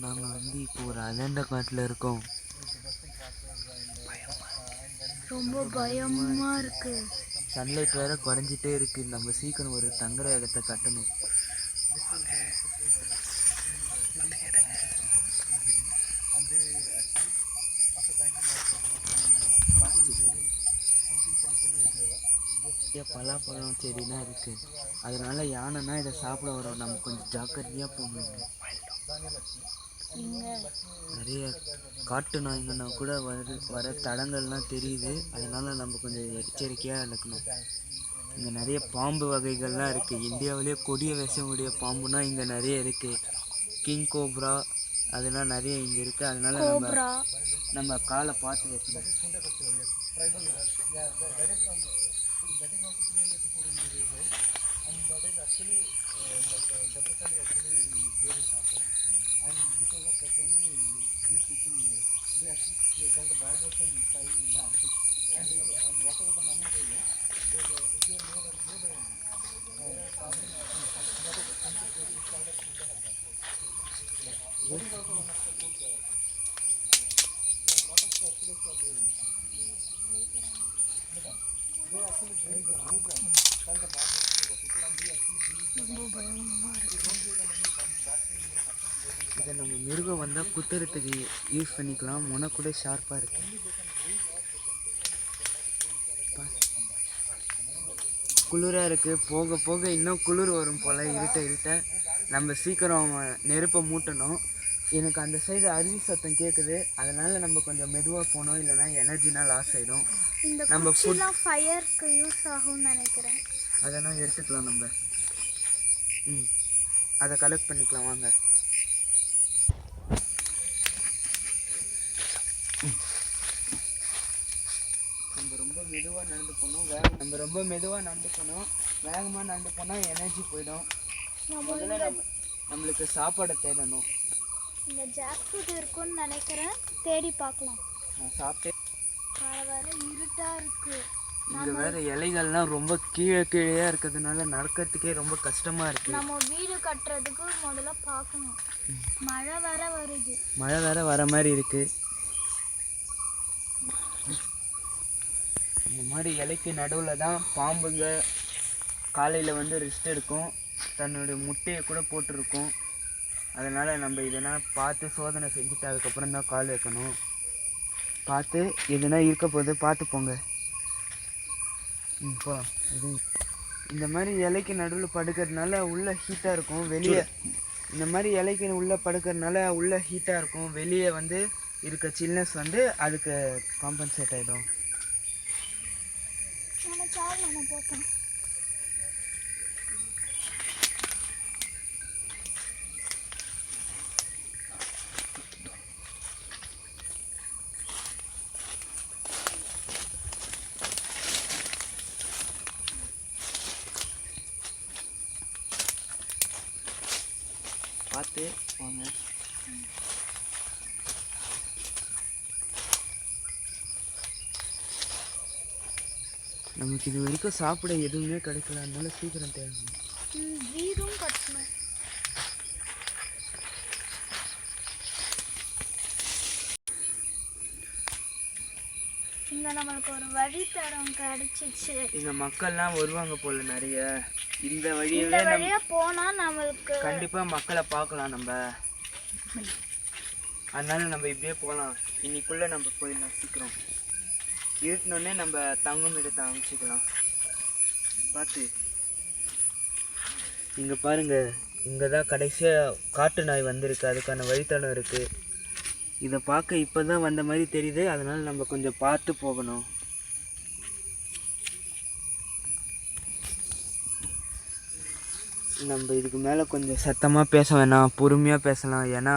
நாங்கள் வந்து இப்போ ஒரு அலண்ட காட்டில் இருக்கோம். ரொம்ப பயமா இருக்கு. சன்லைட் வேற குறைஞ்சிட்டே இருக்கு. நம்ம சீக்கிரம் ஒரு தங்குற இடத்த கட்டணும். பலாப்பழம் செடிலாம் இருக்கு. அதனால யானைனா இதை சாப்பிட வரும். நம்ம கொஞ்சம் ஜாக்கிரதையா போகணும். நிறைய காட்டு நாய்ங்கன்னா கூட வர தடங்கள்லாம் தெரியுது. அதனால நம்ம கொஞ்சம் எச்சரிக்கையாக இருக்கணும். இங்கே நிறைய பாம்பு வகைகள்லாம் இருக்குது. இந்தியாவிலேயே கொடிய விஷமுடைய பாம்புனா இங்கே நிறைய இருக்குது. கிங் கோப்ரா அதெல்லாம் நிறைய இங்கே இருக்குது. அதனால நம்ம காலை பார்த்து வைக்கணும். இதை நம்ம மிருகம் வந்தால் குத்துறதுக்கு யூஸ் பண்ணிக்கலாம். முனை கூட ஷார்ப்பாக இருக்கு. குளிராக இருக்குது. போக போக இன்னும் குளிர் வரும் போல். இருட்ட நம்ம சீக்கிரம் நெருப்பை மூட்டணும். எனக்கு அந்த சைடு அருவி சத்தம் கேட்குது. அதனால் நம்ம கொஞ்சம் மெதுவாக போகணும். இல்லைனா எனர்ஜினால் லாஸ் ஆகிடும். நம்ம ஃபயருக்கு யூஸ் ஆகும்னு நினைக்கிறேன். அதெல்லாம் எடுத்துக்கலாம் நம்ம. அதை கலெக்ட் பண்ணிக்கலாம் வாங்க. நம்ம ரொம்ப மெதுவாக நடந்து போனோம். வேகமாக நடந்து போனால் எனர்ஜி போயிடும். முதல்ல நம்மளுக்கு சாப்பாடை தேடணும். இந்த ஜாக் ஃப்ரூட் இருக்குன்னு நினைக்கிறேன். தேடி பார்க்கலாம். நான் சாப்பிட்டேன். வேற இருட்டாக இருக்குது. இங்கே வேறு இலைகள்லாம் ரொம்ப கீழேயா இருக்கிறதுனால நடக்கிறதுக்கே ரொம்ப கஷ்டமாக இருக்குது. நம்ம வீடு கட்டுறதுக்கு முதல்ல பார்க்கணும். மழை வேற வர மாதிரி இருக்குது. இந்த மாதிரி இலைக்கு நடுவில் தான் பாம்புங்க காலையில் வந்து ரெஸ்ட் எடுக்கும். தன்னுடைய முட்டையை கூட போட்டிருக்கும். அதனால் நம்ம இதெல்லாம் பார்த்து சோதனை செஞ்சுட்டு அதுக்கப்புறம் தான் கால் வைக்கணும். பார்த்து எதுனா இருக்க போது பார்த்து போங்க. போகலாம். இந்த மாதிரி இலைக்கு நடுவில் படுக்கிறதுனால உள்ள ஹீட்டாக இருக்கும். வெளியே இந்த மாதிரி இலைக்கு உள்ளே படுக்கிறதுனால உள்ள ஹீட்டாக இருக்கும். வெளியே வந்து இருக்க சில்னஸ் வந்து அதுக்கு காம்பன்சேட் ஆகிடும். பார்த்து வாங்க. நமக்கு இது வரைக்கும் சாப்பிட எதுவுமே கிடைக்கல. அதனால சீக்கிரம் தேவை. நம்மளுக்கு ஒரு வழித்தடம் கிடைச்சிச்சு. இங்க மக்கள்லாம் வருவாங்க போல நிறைய. இந்த வழியா போனா நம்மளுக்கு கண்டிப்பா மக்களை பார்க்கலாம் நம்ம. அதனால நம்ம இப்படியே போகலாம். இன்னைக்குள்ள நம்ம போயிடலாம். சீக்கிரம் இருட்டினோடனே நம்ம தங்கும் இடத்தை அமைச்சிக்கலாம். பார்த்து இங்கே பாருங்க. இங்கே தான் கடைசியாக காட்டு நாய் வந்திருக்கு. அதுக்கான வழித்தடம் இருக்குது. இதை பார்க்க இப்போ தான் வந்த மாதிரி தெரியுது. அதனால் நம்ம கொஞ்சம் பார்த்து போகணும். நம்ம இதுக்கு மேலே கொஞ்சம் சத்தமாக பேச வேணாம், பொறுமையாக பேசலாம். ஏன்னா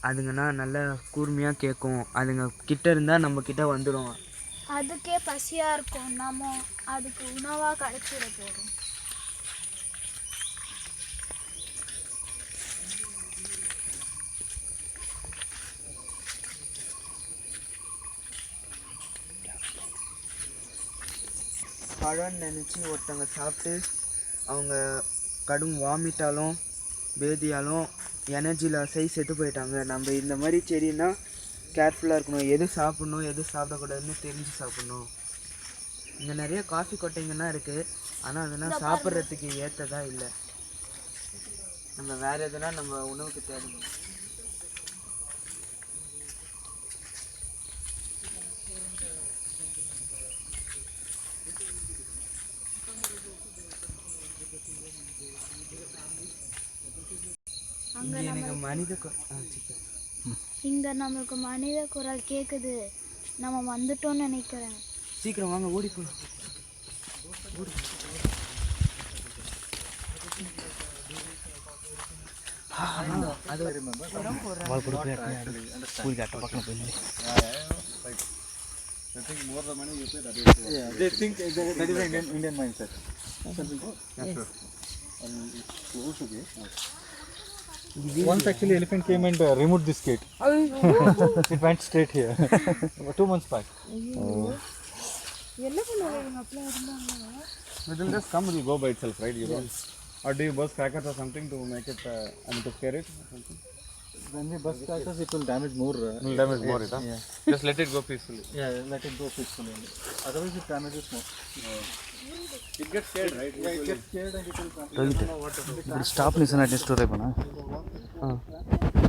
அதுங்கன்னா நல்லா கூர்மையாக கேட்கும். அதுங்க கிட்ட இருந்தால் நம்ம கிட்ட வந்துடும். அதுக்கே பசியாக இருக்கும். நம்ம அதுக்கு உணவாக கிடைச்சிட போகிறோம். பழம்னு நினச்சி ஒருத்தவங்க சாப்பிட்டு அவங்க கடும் வாமிட்டாலும் பேதியாலும் எனர்ஜி லாஸ் ஆகி செத்து போயிட்டாங்க. நம்ம இந்த மாதிரி செடின்னா கேர்ஃபுல்லாக இருக்கணும், எது சாப்பிட்ணும் எது சாப்பிடக்கூடாதுன்னு தெரிஞ்சு சாப்பிட்ணும். இங்கே நிறைய காஃபி கொட்டைங்கள்லாம் இருக்குது, ஆனால் அதெல்லாம் சாப்பிட்றதுக்கு ஏற்றதா இல்லை. நம்ம வேறு எதுனா நம்ம உணவுக்கு தேடணும். இங்கே எனக்கு இங்கே நம்மளுக்கு மனித குரல் கேட்குது, நம்ம வந்துட்டோம்னு நினைக்கிறேன். சீக்கிரம் வாங்க, ஓடி போ. more the money you pay, that is they think that is an Indian mindset. Once actually elephant came and removed this gate. It went straight here 2 months back. It will just come, it will go by itself, right? You don't, or do you burst crackers or something to make it to scare it or something? When we burst crackers, it will damage more. It will damage more, it, huh? Yeah. Just let it go peacefully. Yeah, let it go peacefully. Otherwise, it damages more. It gets scared, right? Yeah, it gets scared and it will. Stop listening to this story,